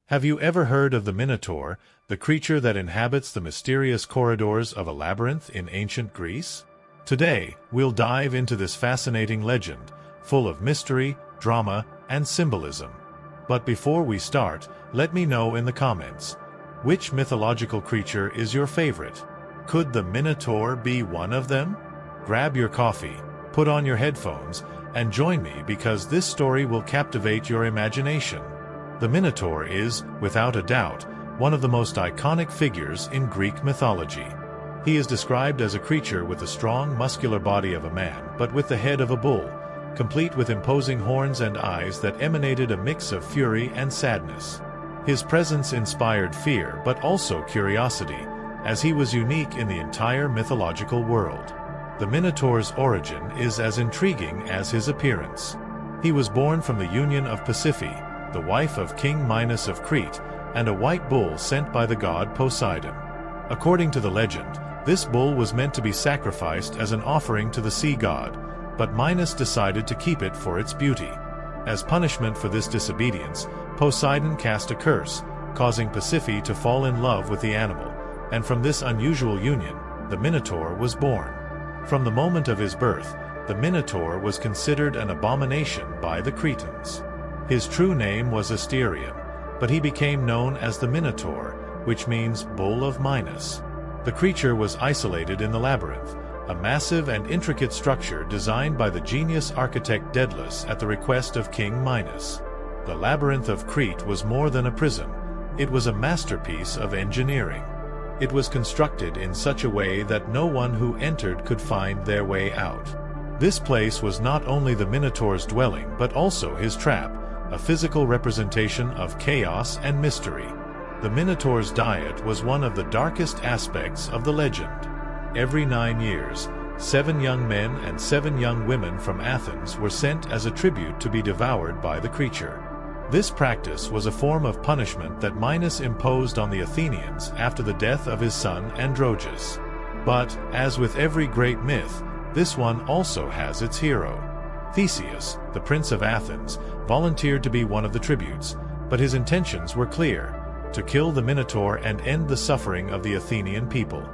Have you ever heard of the Minotaur, the creature that inhabits the mysterious corridors of a labyrinth in ancient Greece? Today, we'll dive into this fascinating legend, full of mystery, drama, and symbolism. But before we start, let me know in the comments, which mythological creature is your favorite? Could the Minotaur be one of them? Grab your coffee, put on your headphones, and join me because this story will captivate your imagination. The Minotaur is, without a doubt, one of the most iconic figures in Greek mythology. He is described as a creature with the strong muscular body of a man but with the head of a bull, complete with imposing horns and eyes that emanated a mix of fury and sadness. His presence inspired fear but also curiosity, as he was unique in the entire mythological world. The Minotaur's origin is as intriguing as his appearance. He was born from the union of Pasiphae, the wife of King Minos of Crete, and a white bull sent by the god Poseidon. According to the legend, this bull was meant to be sacrificed as an offering to the sea god, but Minos decided to keep it for its beauty. As punishment for this disobedience, Poseidon cast a curse, causing Pasiphae to fall in love with the animal, and from this unusual union, the Minotaur was born. From the moment of his birth, the Minotaur was considered an abomination by the Cretans. His true name was Asterion, but he became known as the Minotaur, which means Bull of Minos. The creature was isolated in the Labyrinth, a massive and intricate structure designed by the genius architect Daedalus at the request of King Minos. The Labyrinth of Crete was more than a prison. It was a masterpiece of engineering. It was constructed in such a way that no one who entered could find their way out. This place was not only the Minotaur's dwelling but also his trap, a physical representation of chaos and mystery. The Minotaur's diet was one of the darkest aspects of the legend. Every 9 years, 7 young men and 7 young women from Athens were sent as a tribute to be devoured by the creature. This practice was a form of punishment that Minos imposed on the Athenians after the death of his son Androgeus. But, as with every great myth, this one also has its hero. Theseus, the prince of Athens, volunteered to be one of the tributes, but his intentions were clear: to kill the Minotaur and end the suffering of the Athenian people.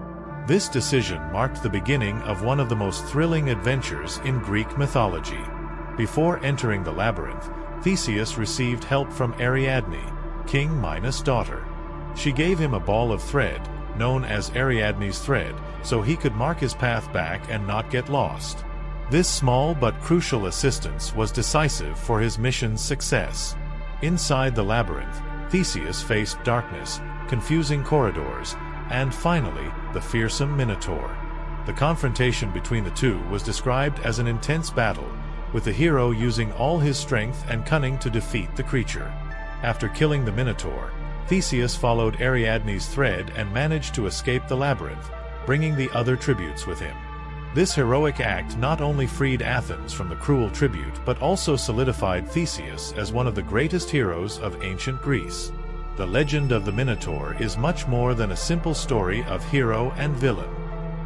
This decision marked the beginning of one of the most thrilling adventures in Greek mythology. Before entering the labyrinth, Theseus received help from Ariadne, King Minos' daughter. She gave him a ball of thread, known as Ariadne's thread, so he could mark his path back and not get lost. This small but crucial assistance was decisive for his mission's success. Inside the labyrinth, Theseus faced darkness, confusing corridors, and finally, the fearsome Minotaur. The confrontation between the two was described as an intense battle, with the hero using all his strength and cunning to defeat the creature. After killing the Minotaur, Theseus followed Ariadne's thread and managed to escape the labyrinth, bringing the other tributes with him. This heroic act not only freed Athens from the cruel tribute but also solidified Theseus as one of the greatest heroes of ancient Greece. The legend of the Minotaur is much more than a simple story of hero and villain.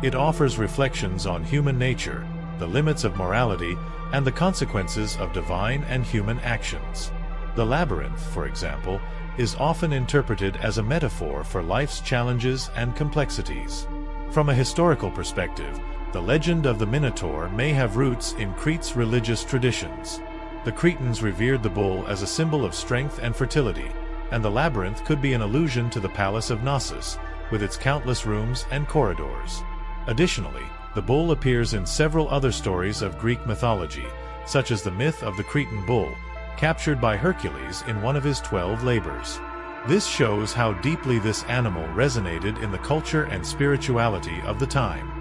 It offers reflections on human nature, the limits of morality, and the consequences of divine and human actions. The labyrinth, for example, is often interpreted as a metaphor for life's challenges and complexities. From a historical perspective, the legend of the Minotaur may have roots in Crete's religious traditions. The Cretans revered the bull as a symbol of strength and fertility, and the labyrinth could be an allusion to the palace of Knossos, with its countless rooms and corridors. Additionally, the bull appears in several other stories of Greek mythology, such as the myth of the Cretan bull, captured by Hercules in one of his 12 labors. This shows how deeply this animal resonated in the culture and spirituality of the time.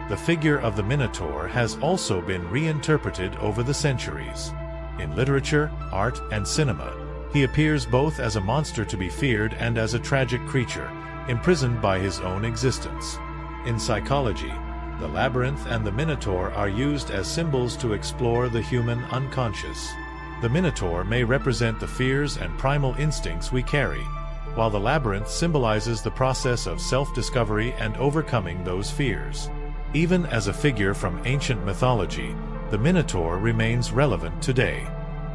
The figure of the Minotaur has also been reinterpreted over the centuries. In literature, art, and cinema, he appears both as a monster to be feared and as a tragic creature, imprisoned by his own existence. In psychology, the labyrinth and the Minotaur are used as symbols to explore the human unconscious. The Minotaur may represent the fears and primal instincts we carry, while the labyrinth symbolizes the process of self-discovery and overcoming those fears. Even as a figure from ancient mythology, the Minotaur remains relevant today.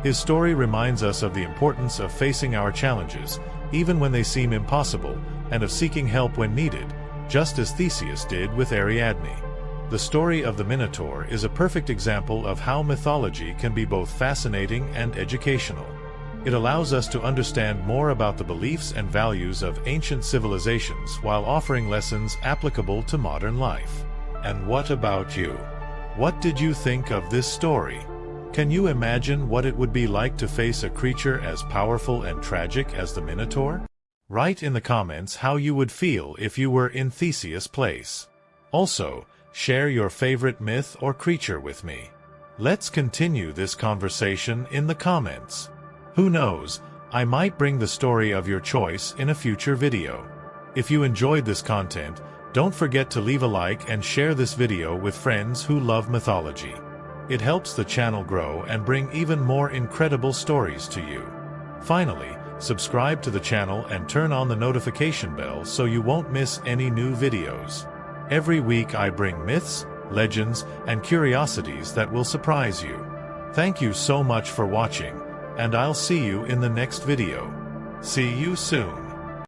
His story reminds us of the importance of facing our challenges, even when they seem impossible, and of seeking help when needed, just as Theseus did with Ariadne. The story of the Minotaur is a perfect example of how mythology can be both fascinating and educational. It allows us to understand more about the beliefs and values of ancient civilizations while offering lessons applicable to modern life. And what about you? What did you think of this story? Can you imagine what it would be like to face a creature as powerful and tragic as the Minotaur? Write in the comments how you would feel if you were in Theseus' place. Also, share your favorite myth or creature with me. Let's continue this conversation in the comments. Who knows, I might bring the story of your choice in a future video. If you enjoyed this content, don't forget to leave a like and share this video with friends who love mythology. It helps the channel grow and bring even more incredible stories to you. Finally, subscribe to the channel and turn on the notification bell so you won't miss any new videos. Every week I bring myths, legends, and curiosities that will surprise you. Thank you so much for watching, and I'll see you in the next video. See you soon.